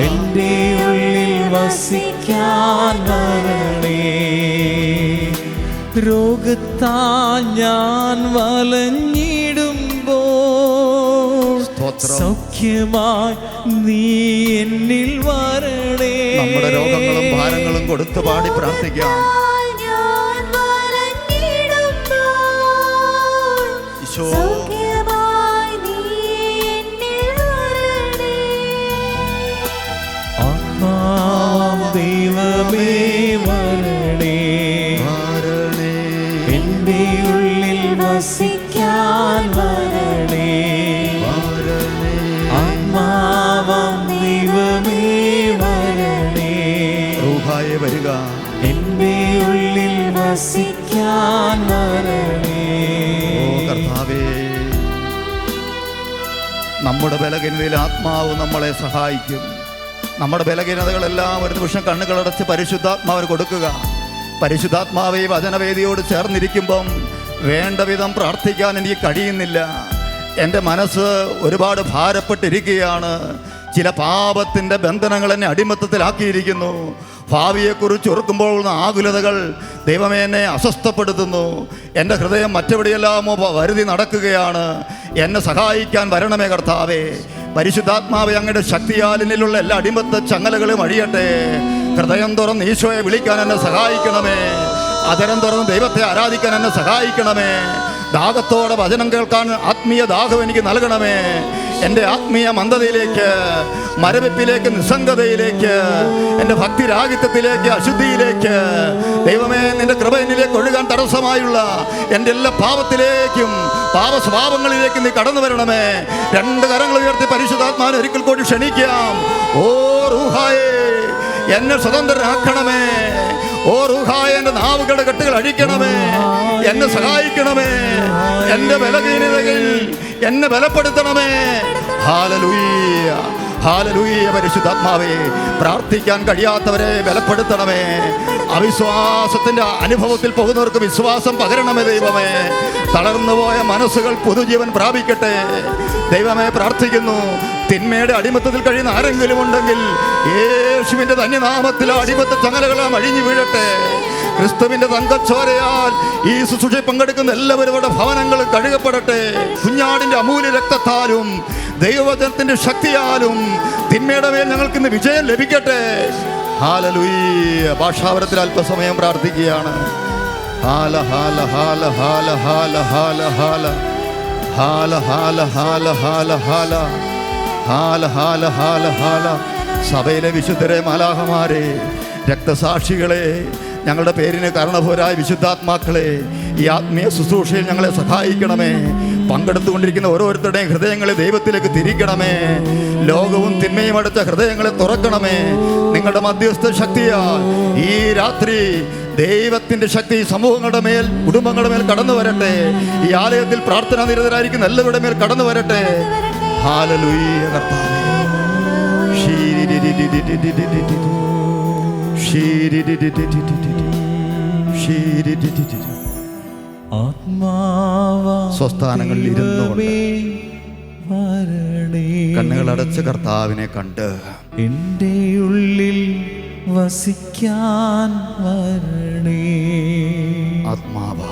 എന്റെ ഉള്ളിൽ വസിക്കാൻ വരണേ. രോഗത്താൽ ഞാൻ വലഞ്ഞിടുമ്പോ സൗഖ്യമായി നീ എന്നിൽ വരണേ. നമ്മുടെ രോഗങ്ങളും ഭാരങ്ങളും കൊടുത്ത് പാടി പ്രാർത്ഥിക്കാം. ഈശോ, ആത്മാവാം ദൈവമേ വരണേ. എന്റെ ഉള്ളിൽ വസിക്കാൻ വരണേ. ആത്മാവാം ദൈവമേ വരണേ. റൂഹായേ വരിക. എന്റെ ഉള്ളിൽ വസിക്കാൻ വരണേ. ഓ കർത്താവേ, നമ്മുടെ ബലഹീനതയിൽ ആത്മാവ് നമ്മളെ സഹായിക്കും. നമ്മുടെ ബലഹീനതകളെല്ലാം ഒരു നിമിഷം കണ്ണുകളടച്ച് പരിശുദ്ധാത്മാവിന് കൊടുക്കുക. പരിശുദ്ധാത്മാവെ, വചനവേദിയോട് ചേർന്നിരിക്കുമ്പം വേണ്ട വിധം പ്രാർത്ഥിക്കാൻ എനിക്ക് കഴിയുന്നില്ല. എൻ്റെ മനസ്സ് ഒരുപാട് ഭാരപ്പെട്ടിരിക്കുകയാണ്. ചില പാപത്തിൻ്റെ ബന്ധനങ്ങൾ എന്നെ അടിമത്തത്തിലാക്കിയിരിക്കുന്നു. ഭാവിയെക്കുറിച്ച് ഓർക്കുമ്പോൾ ആകുലതകൾ ദൈവമേ എന്നെ അസ്വസ്ഥപ്പെടുത്തുന്നു. എൻ്റെ ഹൃദയം മറ്റെവിടെയെല്ലാമോ വരുതി നടക്കുകയാണ്. എന്നെ സഹായിക്കാൻ വരണമേ കർത്താവേ. പരിശുദ്ധാത്മാവെ, അങ്ങയുടെ ശക്തിയാൽ എന്നിലുള്ള എല്ലാ അടിമത്ത ചങ്ങലകളും അഴിയട്ടെ. ഹൃദയം തുറന്ന് ഈശോയെ വിളിക്കാൻ എന്നെ സഹായിക്കണമേ. അതരം തുറന്ന് ദൈവത്തെ ആരാധിക്കാൻ എന്നെ സഹായിക്കണമേ. ദാഹത്തോടെ വചനം കേൾക്കാൻ ആത്മീയ ദാഹം എനിക്ക് നൽകണമേ. എൻ്റെ ആത്മീയ മന്ദതയിലേക്ക്, മരവിപ്പിലേക്ക്, നിസ്സംഗതയിലേക്ക്, എൻ്റെ ഭക്തിരാഹിത്യത്തിലേക്ക്, അശുദ്ധിയിലേക്ക്, ദൈവമേ നിന്റെ കൃപ എന്നിലേക്ക് ഒഴുകാൻ തടസ്സമായുള്ള എൻ്റെ എല്ലാ പാപത്തിലേക്കും പാപ സ്വഭാവങ്ങളിലേക്ക് നീ കടന്നു വരണമേ. രണ്ട് കരങ്ങൾ ഉയർത്തി പരിശുദ്ധാത്മാവിനെ ഒരിക്കൽ കൂടി ക്ഷണിക്കാം. ഓ റൂഹായേ, എന്നെ സ്വതന്ത്രനാക്കണമേ. ഓ റൂഹായ, എൻ്റെ നാവുകളുടെ കെട്ടുകൾ അഴിക്കണമേ. എന്നെ സഹായിക്കണമേ. എൻ്റെ ബലഹീനതയിൽ എന്നെ ബലപ്പെടുത്തണമേ. Hallelujah, hallelujah. പരിശുദ്ധാത്മാവേ, പ്രാർത്ഥിക്കാൻ കഴിയാത്തവരെ ബലപ്പെടുത്തണമേ. അവിശ്വാസത്തിന്റെ അനുഭവത്തിൽ പോകുന്നവർക്ക് വിശ്വാസം പകരണമേ ദൈവമേ. തളർന്നുപോയ മനസ്സുകൾ പുതുജീവൻ പ്രാപിക്കട്ടെ ദൈവമേ. പ്രാർത്ഥിക്കുന്നു, തിന്മയുടെ അടിമത്തത്തിൽ കഴിയുന്ന ആരെങ്കിലും ഉണ്ടെങ്കിൽ യേശുവിന്റെ ധന്യനാമത്തിൽ അടിമത്ത ചങ്ങലകളാം അഴിഞ്ഞു വീഴട്ടെ. ക്രിസ്തുവിന്റെ തങ്കച്ചോരയാൽ ഈ ശുശ്രൂഷയിൽ പങ്കെടുക്കുന്ന എല്ലാവരുടെ ഭവനങ്ങൾ കഴുകപ്പെടട്ടെ. കുഞ്ഞാടിന്റെ അമൂല്യ രക്തത്താലും ദൈവവചനത്തിന്റെ ശക്തിയാലും തിന്മയുടെ മേൽ ഞങ്ങൾക്ക് ഇന്ന് വിജയം ലഭിക്കട്ടെ. ഹല്ലേലൂയ. ഭാഷാവരത്തിൽ അല്പസമയം പ്രാർത്ഥിക്കുകയാണ്. ഹാല ഹാല ഹാല ഹാല ഹാല ഹാല ഹാല ഹാല ഹാല ഹാല ഹാല ഹാല ഹാല ഹാല ഹാല ഹാല. സഭയിലെ വിശുദ്ധരെ, മാലാഖമാരെ, രക്തസാക്ഷികളെ, ഞങ്ങളുടെ പേരിന് കാരണഭൂരായ വിശുദ്ധാത്മാക്കളെ, ഈ ആത്മീയ ശുശ്രൂഷയിൽ ഞങ്ങളെ സഹായിക്കണമേ. പങ്കെടുത്തുകൊണ്ടിരിക്കുന്ന ഓരോരുത്തരുടെയും ഹൃദയങ്ങളെ ദൈവത്തിലേക്ക് തിരിക്കണമേ. ലോകവും തിന്മയും അടച്ച ഹൃദയങ്ങളെ തുറക്കണമേ. നിങ്ങളുടെ മധ്യസ്ഥ ശക്തിയാൽ ഈ രാത്രി ദൈവത്തിന്റെ ശക്തി സമൂഹങ്ങളുടെ മേൽ, കുടുംബങ്ങളുടെ മേൽ കടന്നു വരട്ടെ. ഈ ആലയത്തിൽ പ്രാർത്ഥനാ നിരതരായിരിക്കുന്ന എല്ലാവരുടെ മേൽ കടന്നു വരട്ടെ. ഹല്ലേലൂയ. കർത്താവേ, സ്വസ്ഥാനങ്ങളിൽ ഇരുന്നുകൊണ്ട് കണ്ണുകളടച്ച് കർത്താവിനെ കണ്ട് എൻ്റെ ഉള്ളിൽ വസിക്കാൻ വരണേ. ആത്മാവാ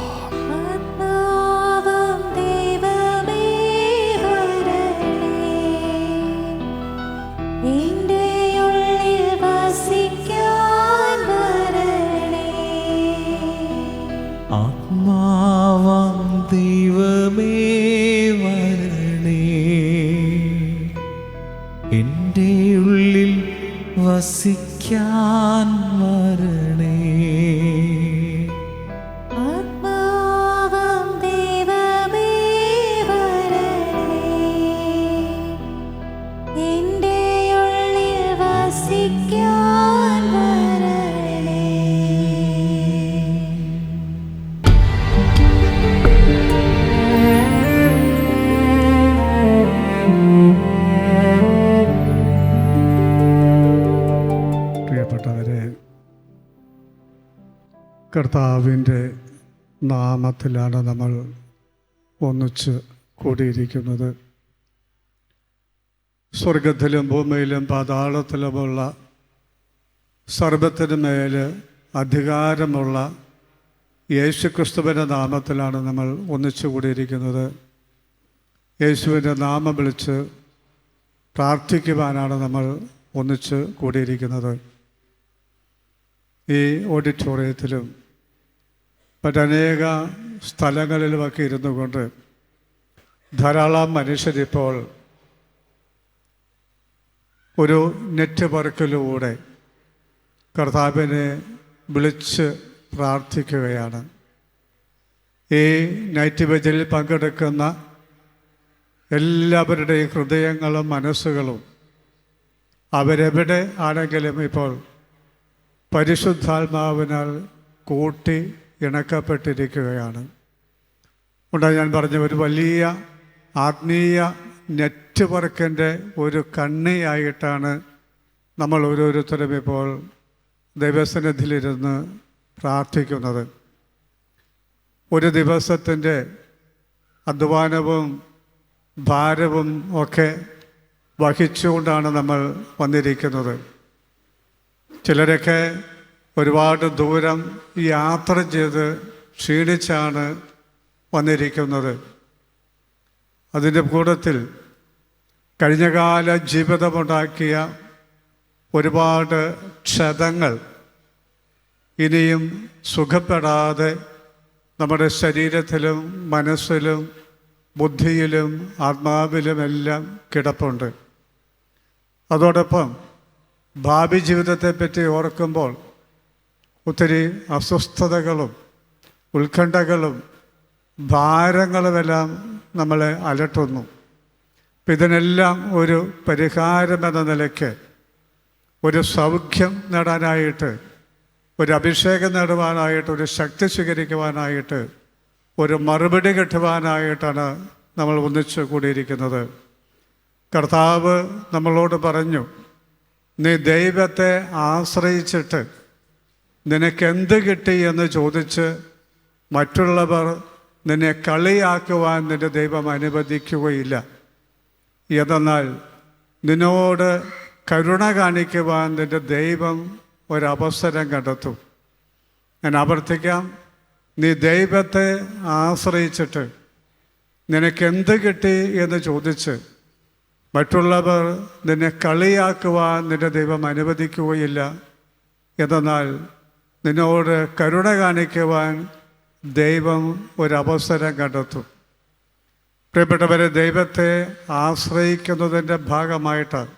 ദൈവമേ വരണേ, എൻ്റെ ഉള്ളിൽ വസിക്കാൻ വരണേ. ആത്മാവാം ദൈവമേ വരണേ, എൻ്റെ ഉള്ളിൽ വസിക്കാൻ വരണേ. കർത്താവിൻ്റെ നാമത്തിലാണ് നമ്മൾ ഒന്നിച്ച് കൂടിയിരിക്കുന്നത്. സ്വർഗത്തിലും ഭൂമിയിലും പാതാളത്തിലുമുള്ള സർവ്വത്തിനു മേൽ അധികാരമുള്ള യേശുക്രിസ്തുവിൻ്റെ നാമത്തിലാണ് നമ്മൾ ഒന്നിച്ചു കൂടിയിരിക്കുന്നത്. യേശുവിൻ്റെ നാമം വിളിച്ച് പ്രാർത്ഥിക്കുവാനാണ് നമ്മൾ ഒന്നിച്ച് കൂടിയിരിക്കുന്നത്. ഈ ഓഡിറ്റോറിയത്തിലും മറ്റനേക സ്ഥലങ്ങളിലുമൊക്കെ ഇരുന്നു കൊണ്ട് ധാരാളം മനുഷ്യരിപ്പോൾ ഒരു നെറ്റ്വർക്കിലൂടെ കർത്താവിനെ വിളിച്ച് പ്രാർത്ഥിക്കുകയാണ്. ഈ നൈറ്റ് വിജിലിൽ പങ്കെടുക്കുന്ന എല്ലാവരുടെയും ഹൃദയങ്ങളും മനസ്സുകളും അവരെവിടെ ആണെങ്കിലും ഇപ്പോൾ പരിശുദ്ധാത്മാവിനാൽ കൂട്ടി ഇണക്കപ്പെട്ടിരിക്കുകയാണ്. ഉണ്ടായി ഞാൻ പറഞ്ഞ ഒരു വലിയ ആത്മീയ നെറ്റ്വർക്കിൻ്റെ ഒരു കണ്ണിയായിട്ടാണ് നമ്മൾ ഓരോരുത്തരും ഇപ്പോൾ ദൈവസന്നിധിയിലിരുന്ന് പ്രാർത്ഥിക്കുന്നത്. ഒരു ദിവസത്തിൻ്റെ അധ്വാനവും ഭാരവും ഒക്കെ വഹിച്ചുകൊണ്ടാണ് നമ്മൾ വന്നിരിക്കുന്നത്. ചിലരൊക്കെ ഒരുപാട് ദൂരം യാത്ര ചെയ്ത് ക്ഷീണിച്ചാണ് വന്നിരിക്കുന്നത്. അതിൻ്റെ കൂട്ടത്തിൽ കഴിഞ്ഞകാല ജീവിതമുണ്ടാക്കിയ ഒരുപാട് ക്ഷതങ്ങൾ ഇനിയും സുഖപ്പെടാതെ നമ്മുടെ ശരീരത്തിലും മനസ്സിലും ബുദ്ധിയിലും ആത്മാവിലുമെല്ലാം കിടപ്പുണ്ട്. അതോടൊപ്പം ഭാവി ജീവിതത്തെപ്പറ്റി ഓർക്കുമ്പോൾ ഒത്തിരി അസ്വസ്ഥതകളും ഉത്കണ്ഠകളും ഭാരങ്ങളുമെല്ലാം നമ്മളെ അലട്ടുന്നു. അപ്പം ഇതിനെല്ലാം ഒരു പരിഹാരമെന്ന നിലയ്ക്ക് ഒരു സൗഖ്യം നേടാനായിട്ട്, ഒരു അഭിഷേകം നേടുവാനായിട്ട്, ഒരു ശക്തി സ്വീകരിക്കുവാനായിട്ട്, ഒരു മറുപടി കിട്ടുവാനായിട്ടാണ് നമ്മൾ ഒന്നിച്ചു കൂടിയിരിക്കുന്നത്. കർത്താവ് നമ്മളോട് പറഞ്ഞു, നീ ദൈവത്തെ ആശ്രയിച്ചിട്ട് നിനക്കെന്ത് കിട്ടി എന്ന് ചോദിച്ച് മറ്റുള്ളവർ നിന്നെ കളിയാക്കുവാൻ നിന്റെ ദൈവം അനുവദിക്കുകയില്ല. എന്നാൽ നിന്നോട് കരുണ കാണിക്കുവാൻ നിന്റെ ദൈവം ഒരവസരം കണ്ടെത്തും. ഞാൻ ആവർത്തിക്കാം, നീ ദൈവത്തെ ആശ്രയിച്ചിട്ട് നിനക്കെന്ത് കിട്ടി എന്ന് ചോദിച്ച് മറ്റുള്ളവർ നിന്നെ കളിയാക്കുവാൻ നിന്റെ ദൈവം അനുവദിക്കുകയില്ല. എന്നാൽ നിന്നോട് കരുണ കാണിക്കുവാൻ ദൈവം ഒരവസരം കണ്ടെത്തും. പ്രിയപ്പെട്ടവരെ, ദൈവത്തെ ആശ്രയിക്കുന്നതിൻ്റെ ഭാഗമായിട്ടാണ്,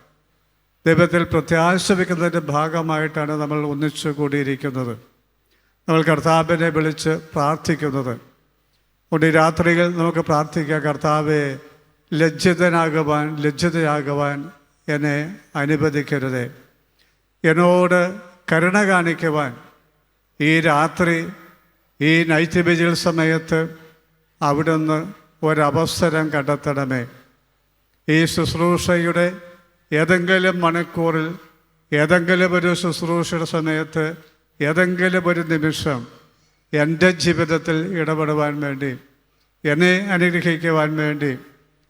ദൈവത്തിൽ പ്രത്യാശ വയ്ക്കുന്നതിൻ്റെ ഭാഗമായിട്ടാണ് നമ്മൾ ഒന്നിച്ചു കൂടിയിരിക്കുന്നത്. നമ്മൾ കർത്താവിനെ വിളിച്ച് പ്രാർത്ഥിക്കുന്നത്. അതുകൊണ്ട് ഈ രാത്രിയിൽ നമുക്ക് പ്രാർത്ഥിക്കാം, കർത്താവെ, ലജ്ജിതയാകുവാൻ എന്നെ അനുവദിക്കരുതേ. എന്നോട് കരുണ കാണിക്കുവാൻ ഈ രാത്രി, ഈ നൈറ്റ് വിജിൽ സമയത്ത് അവിടുന്ന് ഒരവസരം കണ്ടെത്തണമേ. ഈ ശുശ്രൂഷയുടെ ഏതെങ്കിലും മണിക്കൂറിൽ, ഏതെങ്കിലും ഒരു ശുശ്രൂഷയുടെ സമയത്ത്, ഏതെങ്കിലും ഒരു നിമിഷം എൻ്റെ ജീവിതത്തിൽ ഇടപെടുവാൻ വേണ്ടി, എന്നെ അനുഗ്രഹിക്കുവാൻ വേണ്ടി,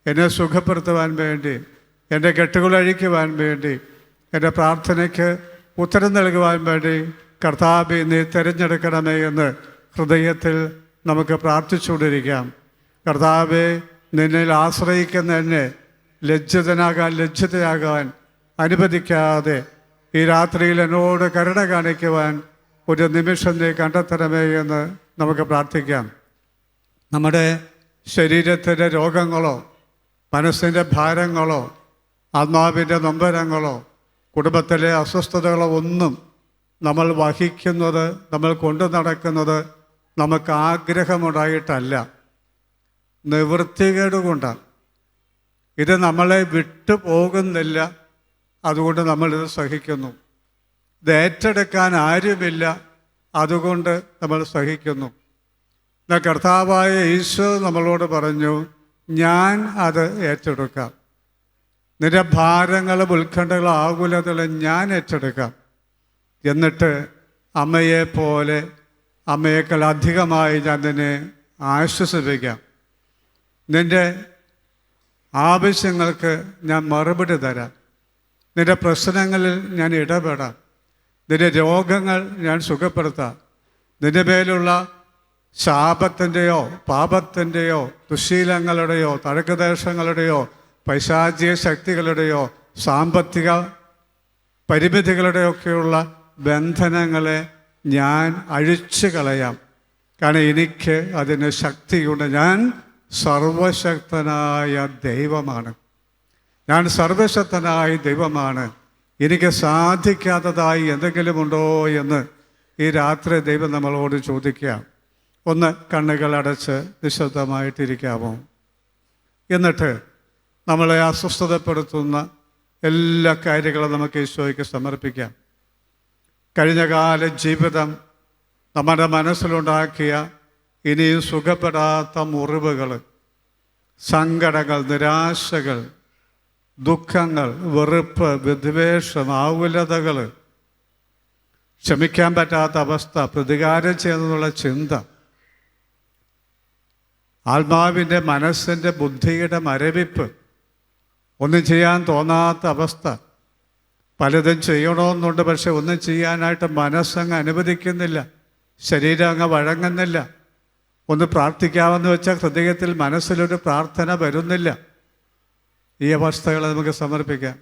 എന്നെ സുഖപ്പെടുത്തുവാൻ വേണ്ടി, എൻ്റെ കെട്ടുകളഴിക്കുവാൻ വേണ്ടി, എൻ്റെ പ്രാർത്ഥനയ്ക്ക് ഉത്തരം നൽകുവാൻ വേണ്ടി കർത്താവേ നീ തിരഞ്ഞെടുക്കണമേ എന്ന് ഹൃദയത്തിൽ നമുക്ക് പ്രാർത്ഥിച്ചുകൊണ്ടിരിക്കാം. കർത്താവേ, നിന്നിൽ ആശ്രയിക്കുന്ന എന്നെ ലജ്ജിതയാകാൻ അനുവദിക്കാതെ ഈ രാത്രിയിൽ എന്നോട് കരുണ കാണിക്കുവാൻ ഒരു നിമിഷം നീ കണ്ടെത്തണമേ എന്ന് നമുക്ക് പ്രാർത്ഥിക്കാം. നമ്മുടെ ശരീരത്തിൻ്റെ രോഗങ്ങളോ, മനസ്സിൻ്റെ ഭാരങ്ങളോ, ആത്മാവിൻ്റെ നൊമ്പരങ്ങളോ, കുടുംബത്തിലെ അസ്വസ്ഥതകളോ ഒന്നും നമ്മൾ വഹിക്കുന്നത്, നമ്മൾ കൊണ്ടു നടക്കുന്നത് നമുക്ക് ആഗ്രഹമുണ്ടായിട്ടല്ല, നിവൃത്തികേട് കൊണ്ടാണ്. ഇത് നമ്മളെ വിട്ടു പോകുന്നില്ല, അതുകൊണ്ട് നമ്മളിത് സഹിക്കുന്നു. ഇത് ഏറ്റെടുക്കാൻ ആരുമില്ല, അതുകൊണ്ട് നമ്മൾ സഹിക്കുന്നു. എന്നാൽ കർത്താവായ ഈശോ നമ്മളോട് പറഞ്ഞു, ഞാൻ അത് ഏറ്റെടുക്കാം. നിന്റെ ഭാരങ്ങളും ഉത്കണ്ഠകളും ആകുലതകളും ഞാൻ ഏറ്റെടുക്കാം. എന്നിട്ട് അമ്മയേക്കാൾ അധികമായി ഞാൻ നിന്നെ ആശ്വസിപ്പിക്കാം. നിൻ്റെ ആവശ്യങ്ങൾക്ക് ഞാൻ മറുപടി തരാം. നിൻ്റെ പ്രശ്നങ്ങളിൽ ഞാൻ ഇടപെടാം. നിൻ്റെ രോഗങ്ങൾ ഞാൻ സുഖപ്പെടുത്താം. നിൻ്റെ മേലുള്ള ശാപത്തിൻ്റെയോ പാപത്തിൻ്റെയോ ദുശ്ശീലങ്ങളുടെയോ തഴക്കദേശങ്ങളുടെയോ പൈശാചിക ശക്തികളുടെയോ സാമ്പത്തിക പരിമിതികളുടെയൊക്കെയുള്ള ബന്ധനങ്ങളെ ഞാൻ അഴിച്ചു കളയാം. കാരണം എനിക്ക് അതിന് ശക്തിയുണ്ട്. ഞാൻ സർവശക്തനായ ദൈവമാണ്. ഞാൻ സർവശക്തനായ ദൈവമാണ്. എനിക്ക് സാധിക്കാത്തതായി എന്തെങ്കിലും ഉണ്ടോ എന്ന് ഈ രാത്രി ദൈവം നമ്മളോട് ചോദിക്കുക. ഒന്ന് കണ്ണുകൾ അടച്ച് നിശബ്ദമായിട്ടിരിക്കാമോ? എന്നിട്ട് നമ്മളെ അസ്വസ്ഥതപ്പെടുത്തുന്ന എല്ലാ കാര്യങ്ങളും നമുക്ക് ഈശോയ്ക്ക് സമർപ്പിക്കാം. കഴിഞ്ഞകാല ജീവിതം നമ്മുടെ മനസ്സിലുണ്ടാക്കിയ ഇനിയും സുഖപ്പെടാത്ത മുറിവുകൾ, സങ്കടങ്ങൾ, നിരാശകൾ, ദുഃഖങ്ങൾ, വെറുപ്പ്, വിദ്വേഷം, ആകുലതകൾ, ക്ഷമിക്കാൻ പറ്റാത്ത അവസ്ഥ, പ്രതികാരം ചെയ്യുന്നതിനുള്ള ചിന്ത, ആത്മാവിൻ്റെ മനസ്സിൻ്റെ ബുദ്ധിയുടെ മരവിപ്പ്, ഒന്നും ചെയ്യാൻ തോന്നാത്ത അവസ്ഥ, പലതും ചെയ്യണമെന്നുണ്ട്, പക്ഷെ ഒന്നും ചെയ്യാനായിട്ട് മനസ്സങ്ങ് അനുവദിക്കുന്നില്ല, ശരീരം അങ്ങ് വഴങ്ങുന്നില്ല. ഒന്ന് പ്രാർത്ഥിക്കാമെന്ന് വെച്ചാൽ ഹൃദയത്തിൽ മനസ്സിലൊരു പ്രാർത്ഥന വരുന്നില്ല. ഈ അവസ്ഥകളെ നമുക്ക് സമർപ്പിക്കാം.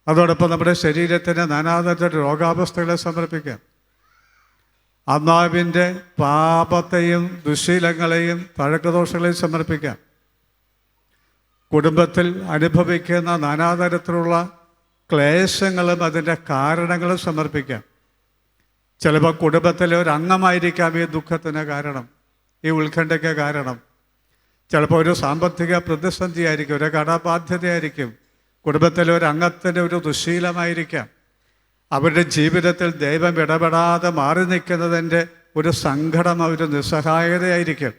അതോടൊപ്പം നമ്മുടെ ശരീരത്തിന് നാനാതര രോഗാവസ്ഥകളെ സമർപ്പിക്കാം. ആത്മാവിൻ്റെ പാപത്തെയും ദുശ്ശീലങ്ങളെയും പഴക്കദോഷങ്ങളെയും സമർപ്പിക്കാം. കുടുംബത്തിൽ അനുഭവിക്കുന്ന നാനാതരത്തിലുള്ള ക്ലേശങ്ങളും അതിൻ്റെ കാരണങ്ങളും സമർപ്പിക്കാം. ചിലപ്പോൾ കുടുംബത്തിലെ ഒരു അംഗമായിരിക്കാം ഈ ദുഃഖത്തിന് കാരണം, ഈ ഉത്കണ്ഠയ്ക്ക് കാരണം. ചിലപ്പോൾ ഒരു സാമ്പത്തിക പ്രതിസന്ധിയായിരിക്കും, ഒരു കടബാധ്യതയായിരിക്കും, കുടുംബത്തിലെ ഒരു അംഗത്തിൻ്റെ ഒരു ദുശ്ശീലമായിരിക്കാം, അവരുടെ ജീവിതത്തിൽ ദൈവം ഇടപെടാതെ മാറി നിൽക്കുന്നതിൻ്റെ ഒരു സങ്കടം, ഒരു നിസ്സഹായതയായിരിക്കും.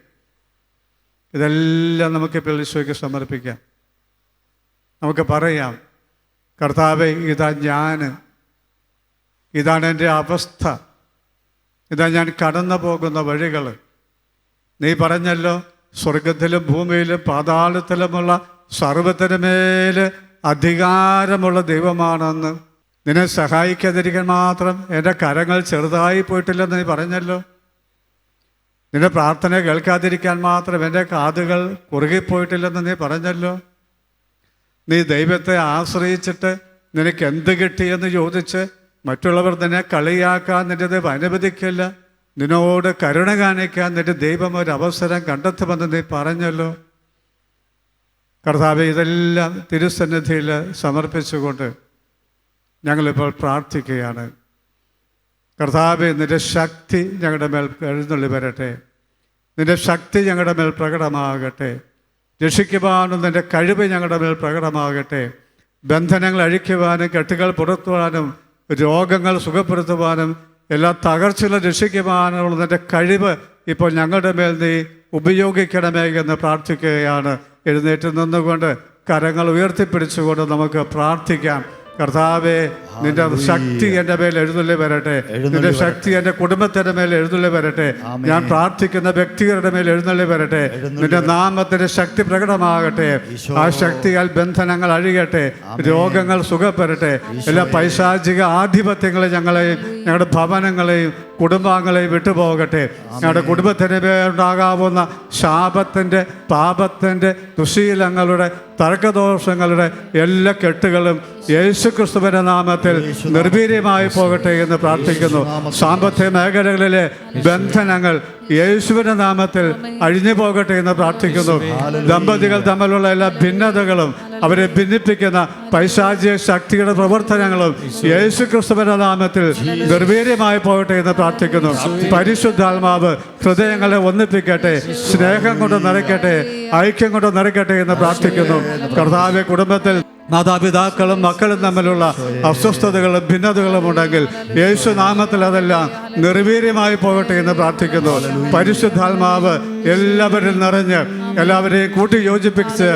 ഇതെല്ലാം നമുക്കിപ്പോൾ ഈശോയ്ക്ക് സമർപ്പിക്കാം. നമുക്ക് പറയാം, കർത്താവേ, ഇതാണ് എൻ്റെ അവസ്ഥ, ഇതാ ഞാൻ കടന്നു പോകുന്ന വഴികൾ. നീ പറഞ്ഞല്ലോ, സ്വർഗത്തിലും ഭൂമിയിലും പാതാളത്തിലുമുള്ള സർവ്വത്തിനുമേൽ അധികാരമുള്ള ദൈവമാണെന്ന്. നിന്നെ സഹായിക്കാതിരിക്കാൻ മാത്രം എൻ്റെ കരങ്ങൾ ചെറുതായി പോയിട്ടില്ലെന്ന് നീ പറഞ്ഞല്ലോ. നിന്റെ പ്രാർത്ഥന കേൾക്കാതിരിക്കാൻ മാത്രം എൻ്റെ കാതുകൾ കുറുകിപ്പോയിട്ടില്ലെന്ന് നീ പറഞ്ഞല്ലോ. നീ ദൈവത്തെ ആശ്രയിച്ചിട്ട് നിനക്ക് എന്ത് കിട്ടിയെന്ന് ചോദിച്ച് മറ്റുള്ളവർ നിന്നെ കളിയാക്കാൻ നിന്റെ ദൈവം അനുവദിക്കില്ല. നിന്നോട് കരുണ കാണിക്കാൻ നിന്റെ ദൈവം ഒരു അവസരം കണ്ടെത്തുമെന്ന് നീ പറഞ്ഞല്ലോ. കർത്താവേ, ഇതെല്ലാം തിരുസന്നിധിയിൽ സമർപ്പിച്ചുകൊണ്ട് ഞങ്ങളിപ്പോൾ പ്രാർത്ഥിക്കുകയാണ്. കർത്താവേ, നിന്റെ ശക്തി ഞങ്ങളുടെ മേൽ എഴുന്നള്ളി വരട്ടെ. നിന്റെ ശക്തി ഞങ്ങളുടെ മേൽ പ്രകടമാകട്ടെ. രക്ഷിക്കുവാനും നിന്റെ കഴിവ് ഞങ്ങളുടെ മേൽ പ്രകടമാകട്ടെ. ബന്ധനങ്ങൾ അഴിക്കുവാനും കെട്ടുകൾ പുറത്തുവാനും രോഗങ്ങൾ സുഖപ്പെടുത്തുവാനും എല്ലാ തകർച്ചകളും രക്ഷിക്കുവാനുള്ള നിന്റെ കഴിവ് ഇപ്പോൾ ഞങ്ങളുടെ മേൽ നീ ഉപയോഗിക്കണമേ എന്ന് പ്രാർത്ഥിക്കുകയാണ്. എഴുന്നേറ്റ് നിന്നുകൊണ്ട് കരങ്ങൾ ഉയർത്തിപ്പിടിച്ചുകൊണ്ട് നമുക്ക് പ്രാർത്ഥിക്കാം. കർത്താവേ, നിന്റെ ശക്തി എൻ്റെ മേൽ എഴുന്നള്ളി വരട്ടെ. നിന്റെ ശക്തി എൻ്റെ കുടുംബത്തിൻ്റെ മേൽ എഴുന്നള്ളി വരട്ടെ. ഞാൻ പ്രാർത്ഥിക്കുന്ന വ്യക്തികളുടെ മേൽ എഴുന്നള്ളി വരട്ടെ. നിന്റെ നാമത്തിൻ്റെ ശക്തി പ്രകടമാകട്ടെ. ആ ശക്തിയാൽ ബന്ധനങ്ങൾ അഴിയട്ടെ, രോഗങ്ങൾ സുഖപ്പെടട്ടെ. എല്ലാ പൈശാചിക ആധിപത്യങ്ങളെയും ഞങ്ങളെയും ഞങ്ങളുടെ ഭവനങ്ങളെയും കുടുംബാംഗങ്ങളെയും വിട്ടുപോകട്ടെ. ഞങ്ങളുടെ കുടുംബത്തിന് മേലുണ്ടാകാവുന്ന ശാപത്തിൻ്റെ, പാപത്തിൻ്റെ, ദുശ്ശീലങ്ങളുടെ, തർക്കദോഷങ്ങളുടെ എല്ലാ കെട്ടുകളും യേശുക്രിസ്തുവിന്റെ നാമത്തിൽ നിർവീര്യമായി പോകട്ടെ എന്ന് പ്രാർത്ഥിക്കുന്നു. സാമ്പത്തിക മേഖലകളിലെ ബന്ധനങ്ങൾ യേശുവിന്റെ നാമത്തിൽ അഴിഞ്ഞു പോകട്ടെ എന്ന് പ്രാർത്ഥിക്കുന്നു. ദമ്പതികൾ തമ്മിലുള്ള എല്ലാ ഭിന്നതകളും അവരെ ഭിന്നിപ്പിക്കുന്ന പൈശാചിക ശക്തിയുടെ പ്രവർത്തനങ്ങളും യേശുക്രിസ്തുവിന്റെ നാമത്തിൽ നിർവീര്യമായി പോകട്ടെ എന്ന് പ്രാർത്ഥിക്കുന്നു. പരിശുദ്ധാത്മാവ് ഹൃദയങ്ങളെ ഒന്നിപ്പിക്കട്ടെ, സ്നേഹം കൊണ്ട് നിറയ്ക്കട്ടെ, ഐക്യം കൊണ്ട് നിറയ്ക്കട്ടെ എന്ന് പ്രാർത്ഥിക്കുന്നു. കർത്താവെ, കുടുംബത്തിൽ മാതാപിതാക്കളും മക്കളും തമ്മിലുള്ള അസ്വസ്ഥതകളും ഭിന്നതകളും ഉണ്ടെങ്കിൽ യേശു നാമത്തിൽ അതെല്ലാം നിർവീര്യമായി പോകട്ടെ എന്ന് പ്രാർത്ഥിക്കുന്നു. പരിശുദ്ധാത്മാവ് എല്ലാവരിൽ നിറഞ്ഞ് എല്ലാവരെയും കൂട്ടി യോജിപ്പിച്ച്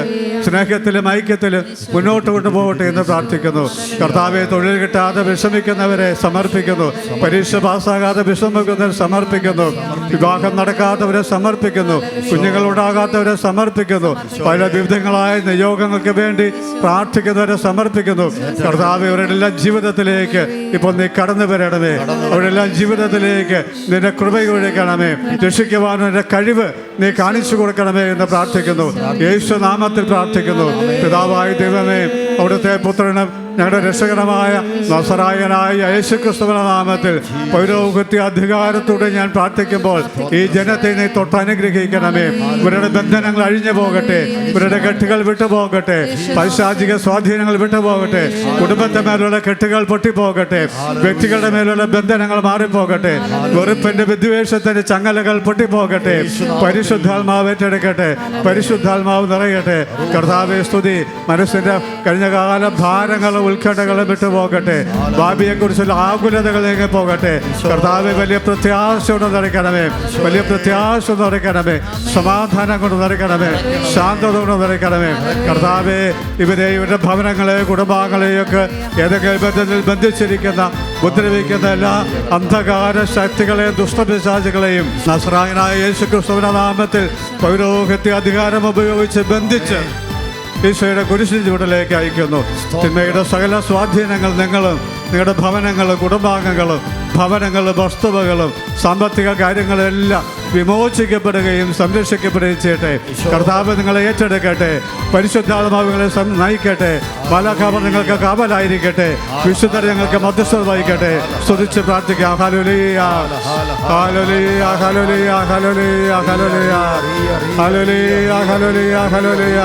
സ്നേഹത്തിലും ഐക്യത്തിലും മുന്നോട്ട് കൊണ്ടുപോകട്ടെ എന്ന് പ്രാർത്ഥിക്കുന്നു. കർത്താവെ, തൊഴിൽ കിട്ടാതെ വിഷമിക്കുന്നവരെ സമർപ്പിക്കുന്നു. പരീക്ഷ പാസ്സാകാതെ വിഷമിക്കുന്നവരെ സമർപ്പിക്കുന്നു. വിവാഹം നടക്കാത്തവരെ സമർപ്പിക്കുന്നു. കുഞ്ഞുങ്ങളുണ്ടാകാത്തവരെ സമർപ്പിക്കുന്നു. പല വിവിധങ്ങളായ നിയോഗങ്ങൾക്ക് വേണ്ടി പ്രാർത്ഥിക്കുന്നവരെ സമർപ്പിക്കുന്നു. കർത്താവെ, അവരുടെ എല്ലാ ജീവിതത്തിലേക്ക് ഇപ്പോൾ നീ കടന്നു വരണമേ. അവരുടെ എല്ലാ ജീവിതത്തിലേക്ക് നിന്റെ കൃപയൊഴുകണമേ. രക്ഷിക്കുവാനും നിന്റെ കഴിവ് നീ കാണിച്ചു കൊടുക്കണമേ എന്ന് പ്രാർത്ഥിക്കുന്നു. യേശു നാമത്തിൽ പ്രാർത്ഥിക്കുന്നു. പിതാവായ ദൈവമേ, അവിടുത്തെ പുത്രനും ഞങ്ങളുടെ രക്ഷകരമായ നസറായനായ യേശുക്രിസ്തുവിന്റെ നാമത്തിൽ പൗരോഹിത്യ അധികാരത്തോടെ ഞാൻ പ്രാർത്ഥിക്കുമ്പോൾ ഈ ജനത്തെ നീ തൊട്ടനുഗ്രഹിക്കണമേ. ഇവരുടെ ബന്ധനങ്ങൾ അഴിഞ്ഞു പോകട്ടെ, ഇവരുടെ കെട്ടുകൾ വിട്ടുപോകട്ടെ, പൈശാചിക സ്വാധീനങ്ങൾ വിട്ടുപോകട്ടെ, കുടുംബത്തെ മേലുള്ള കെട്ടുകൾ പൊട്ടിപ്പോകട്ടെ, വ്യക്തികളുടെ മേലുള്ള ബന്ധനങ്ങൾ മാറിപ്പോകട്ടെ, വെറുപ്പിന്റെ വിദ്വേഷത്തിന്റെ ചങ്ങലകൾ പൊട്ടിപ്പോകട്ടെ. പരിശുദ്ധാത്മാവ് ഏറ്റെടുക്കട്ടെ, പരിശുദ്ധാത്മാവ് നിറയട്ടെ. കർത്താവേ, സ്തുതി. മനസ്സിന്റെ കഴിഞ്ഞകാല ഭാരങ്ങളും ഉത്കണ്ഠകളും വിട്ടുപോകട്ടെ. ഭാവിയെ കുറിച്ചുള്ള ആകുലതകൾ നീങ്ങി പോകട്ടെ. കർത്താവെ, വലിയ പ്രത്യാശ കൊണ്ട് നിറയ്ക്കണമേ, വലിയ പ്രത്യാശ കൊണ്ട് നിറയ്ക്കണമേ, സമാധാനം കൊണ്ട് നിറയ്ക്കണമേ, ശാന്തത കൊണ്ട് നിറയ്ക്കണമേ. കർത്താവെ, ഇവരുടെ ഭവനങ്ങളെ, കുടുംബാംഗങ്ങളെയൊക്കെ ഏതൊക്കെ ബന്ധത്തിൽ ബന്ധിച്ചിരിക്കുന്ന, ഉപദ്രവിക്കുന്ന എല്ലാ അന്ധകാര ശക്തികളെയും ദുഷ്ടപിശാചുകളെയും നസ്രായനായ യേശുക്രിസ്തുവിന്റെ നാമത്തിൽ പൗരോഹിത്യ അധികാരം ഉപയോഗിച്ച് ബന്ധിച്ച് ഈശോയുടെ കുരിശിൻ ചുവട്ടിലേക്ക് അയക്കുന്നു. തിന്മയുടെ സകല സ്വാധീനങ്ങൾ നിങ്ങളും നിങ്ങളുടെ ഭവനങ്ങളും കുടുംബാംഗങ്ങളും ഭവനങ്ങളും വസ്തുവകളും സാമ്പത്തിക കാര്യങ്ങളെല്ലാം വിമോചിക്കപ്പെടുകയും സംരക്ഷിക്കപ്പെടുകയും ചെയ്യട്ടെ. കർത്താവ് നിങ്ങളെ ഏറ്റെടുക്കട്ടെ. പരിശുദ്ധാത്മാവ് നിങ്ങളെ നയിക്കട്ടെ. മാലാഖമാർ നിങ്ങൾക്ക് കാവലായിരിക്കട്ടെ. വിശുദ്ധർ ഞങ്ങൾക്ക് മധ്യസ്ഥത വഹിക്കട്ടെ. സ്തുതിച്ച് പ്രാർത്ഥിക്കാം. Hallelujah, hallelujah, hallelujah, hallelujah, hallelujah, hallelujah, hallelujah, hallelujah.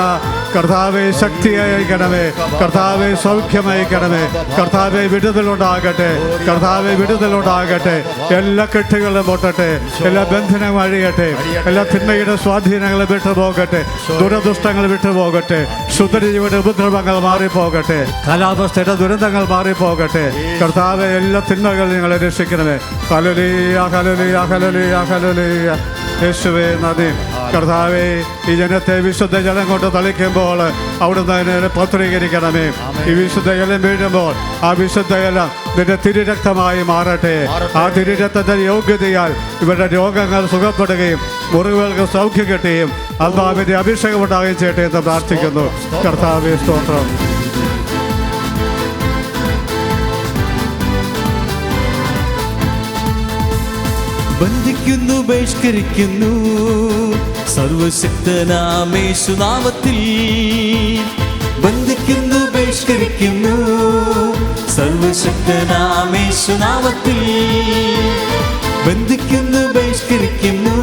കർത്താവെ ശക്തിയായിക്കണമേ. കർത്താവെ സൗഖ്യമായിക്കണമേ. കർത്താവെ വിടുതലുണ്ടാകട്ടെ. കർത്താവെ വിടുതലുണ്ടാകട്ടെ. എല്ലാ കെട്ടുകളും പൊട്ടട്ടെ. എല്ലാ ബന്ധനവും അഴിയട്ടെ. എല്ലാ തിന്മയുടെ സ്വാധീനങ്ങൾ വിട്ടുപോകട്ടെ. ദുരദുഷ്ടങ്ങൾ വിട്ടുപോകട്ടെ. ശുദ്ധജീവിയുടെ ഉപദ്രവങ്ങൾ മാറിപ്പോകട്ടെ. കാലാവസ്ഥയുടെ ദുരന്തങ്ങൾ മാറിപ്പോകട്ടെ. കർത്താവെ എല്ലാ തിന്മകളിൽ നിങ്ങളെ രക്ഷിക്കണമേ. Hallelujah, hallelujah, hallelujah, hallelujah. യേശുവേ നന്ദി. കർത്താവെ ഈ ജനത്തെ വിശുദ്ധ ജലം കൊണ്ട് തളിക്കുമ്പോൾ അവിടുന്ന് അതിനെ പത്രീകരിക്കണമേ. ഈ വിശുദ്ധ ജലം വീഴുമ്പോൾ ആ വിശുദ്ധ ജലം നിന്റെ തിരുരക്തമായി മാറട്ടെ. ആ തിരുരക്തത്തിന്റെ യോഗ്യതയാൽ ഇവരുടെ രോഗങ്ങൾ സുഖപ്പെടുകയും മുറിവുകൾക്ക് സൗഖ്യം കിട്ടുകയും ആത്മാവിന്റെ അഭിഷേകം ഉണ്ടാകുകയും ചെയ്യട്ടെ എന്ന് പ്രാർത്ഥിക്കുന്നു. കർത്താവേ സ്തോത്രം. ബന്ധിക്കുന്നു, ബഹിഷ്കരിക്കുന്നു സർവശക്തനാമേശുനാമത്തിൽ. ബന്ധിക്കുന്നു, ബഹിഷ്കരിക്കുന്നു സർവശക്തനാമേശുനാമത്തിൽ. ബന്ധിക്കുന്നു, ബഹിഷ്കരിക്കുന്നു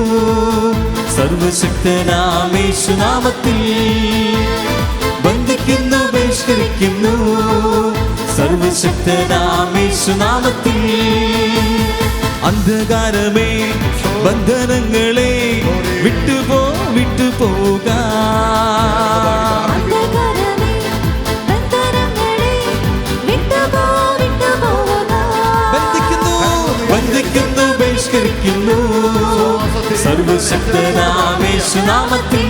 സർവശക്തനാമേശുനാമത്തിൽ. ബന്ധിക്കുന്നു, ബഹിഷ്കരിക്കുന്നു സർവശക്തനാമേശുനാമത്തിൽ. അന്ധകാരമേ ബന്ധനങ്ങളെ വിട്ടുപോക. ബന്ധിക്കുന്നു, ബഹിഷ്കരിക്കുന്നു സർവശക്തനാമേശുനാമത്തിൽ.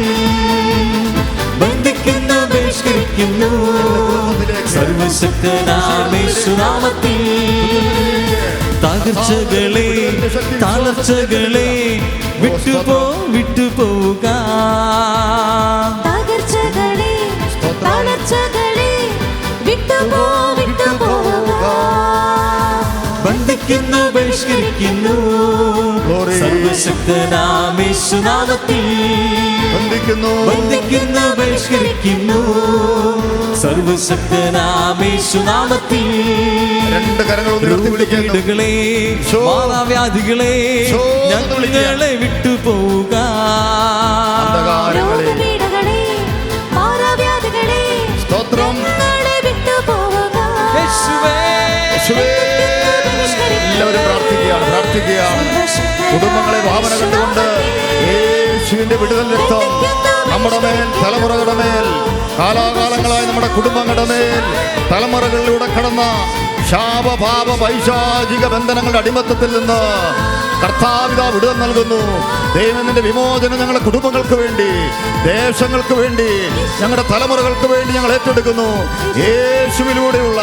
ബന്ധിക്കുന്നു, ബഹിഷ്കരിക്കുന്നു സർവശക്തനാമേശുനാമത്തിൽ. തകർച്ചകളെ തളർച്ചകളെ വിട്ടുപോക. ബന്ധിക്കുന്നു, ബഹിഷ്കരിക്കുന്നു സർവശക്തനാമേശുനാമത്തിൽ. ബന്ധിക്കുന്നു, ബഹിഷ്കരിക്കുന്നു സർവശക്തനാമേശുനാമത്തിൽ. രോഗപീഠകളെ മാറാവ്യാധികളെ ഞങ്ങളെ വിട്ടുപോക. എല്ലാവരും പ്രാർത്ഥിക്കുകയാണ്. കുടുംബങ്ങളെ ഭാവന കണ്ടുകൊണ്ട് യേശുവിന്റെ വിടുതൽ രക്തം നമ്മുടെ മേൽ, തലമുറകളുടെ മേൽ, കാലാകാലങ്ങളായി നമ്മുടെ കുടുംബങ്ങളുടെ മേൽ തലമുറകളിലൂടെ കടന്ന ശാപപാപ പൈശാചിക ബന്ധനങ്ങളുടെ അടിമത്തത്തിൽ നിന്ന് കർത്താവിതാ വിടുതൽ നൽകുന്നു. ദൈവത്തിന്റെ വിമോചനം ഞങ്ങളുടെ കുടുംബങ്ങൾക്ക് വേണ്ടി, ദേശങ്ങൾക്ക് വേണ്ടി, ഞങ്ങളുടെ തലമുറകൾക്ക് വേണ്ടി ഞങ്ങൾ ഏറ്റെടുക്കുന്നു. യേശുവിലൂടെയുള്ള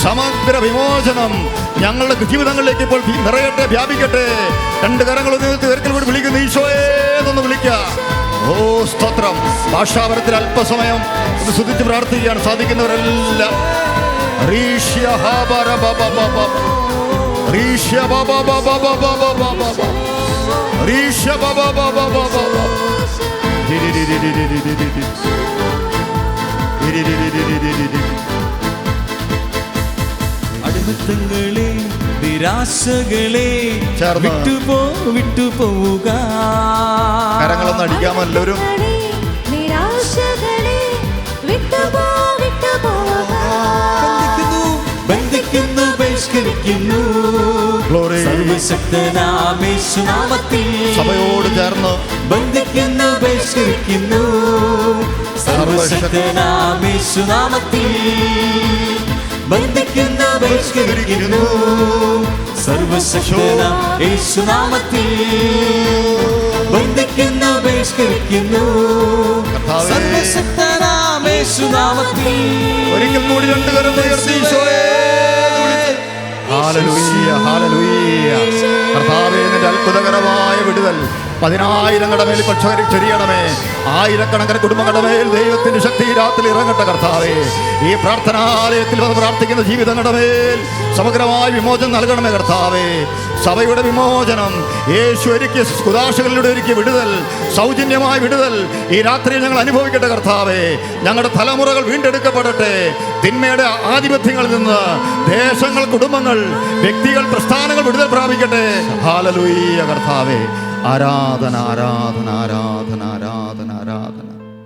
സമഗ്ര വിമോചനം ഞങ്ങളുടെ ജീവിതങ്ങളിലേക്ക് ഇപ്പോൾ നിറയട്ടെ, വ്യാപിക്കട്ടെ. രണ്ട് കരങ്ങൾ ഒരിക്കൽ കൂടി വിളിക്കുന്നു. ഈശോയെ എന്നൊന്ന് വിളിക്കാം. ഓ സ്തോത്രം. ഭാഷാപരത്തിൽ അല്പസമയം ഒന്ന് സ്തുതിച്ച് പ്രാർത്ഥിക്കുകയാണ് സാധിക്കുന്നവരെല്ലാം. അടിമത്തങ്ങളെ നിരാശകളെ വിട്ടുപോക. കരങ്ങളൊന്നും അടിക്കാമോ എല്ലാവരും? ബന്ധിക്കുന്നു, ബഹിഷ്കരിക്കുന്നു സർവശക്തനാമേശുനാമത്തിൽ. സഭയോട് ചേർന്ന് ബന്ധിക്കുന്നു, ബഹിഷ്കരിക്കുന്നു സർവശക്തനാമേശുനാമത്തിൽ. ബന്ധിക്കുന്നു, ബഹിഷ്കരിക്കുന്നു സർവശക്തനാമേശുനാമത്തിൽ. ബന്ധിക്കുന്നു, ബഹിഷ്കരിക്കുന്നു സർവശക്തനാമേശുനാമത്തിൽ. ഒരിക്കൽ കൂടി രണ്ട് കരം ഉയർത്തി ഹല്ലേലൂയ, ഹല്ലേലൂയ. കർത്താവേ നിന്റെ അത്ഭുതകരമായ വിടുതൽ 10,000ങ്ങളുടെ മേൽ ഇപ്പോൾ ചൊരിയണമേ. ആയിരക്കണക്കിന് കുടുംബങ്ങളുടെ മേൽ ദൈവത്തിന്റെ ശക്തി രാത്രി ഇറങ്ങട്ടെ കർത്താവേ. ഈ പ്രാർത്ഥനാലയത്തിൽ വന്ന് പ്രാർത്ഥിക്കുന്ന ജീവിതങ്ങളുടെ മേൽ സമഗ്രമായ വിമോചനം നൽകണമേ കർത്താവേ. സഭയുടെ വിമോചനം യേശു ഒരുക്കിയ കുദാശകളിലൂടെ ഒരുക്കിയ വിടുതൽ, സൗജന്യമായ വിടുതൽ ഈ രാത്രിയിൽ ഞങ്ങൾ അനുഭവിക്കട്ടെ കർത്താവേ. ഞങ്ങളുടെ തലമുറകൾ വീണ്ടെടുക്കപ്പെടട്ടെ തിന്മയുടെ ആധിപത്യങ്ങളിൽ നിന്ന്. ദേശങ്ങൾ, കുടുംബങ്ങൾ, വ്യക്തികൾ, പ്രസ്ഥാനങ്ങൾ വിടുതൽ പ്രാപിക്കട്ടെ. ഹല്ലേലൂയ കർത്താവേ. ആരാധന ആരാധന ആരാധന.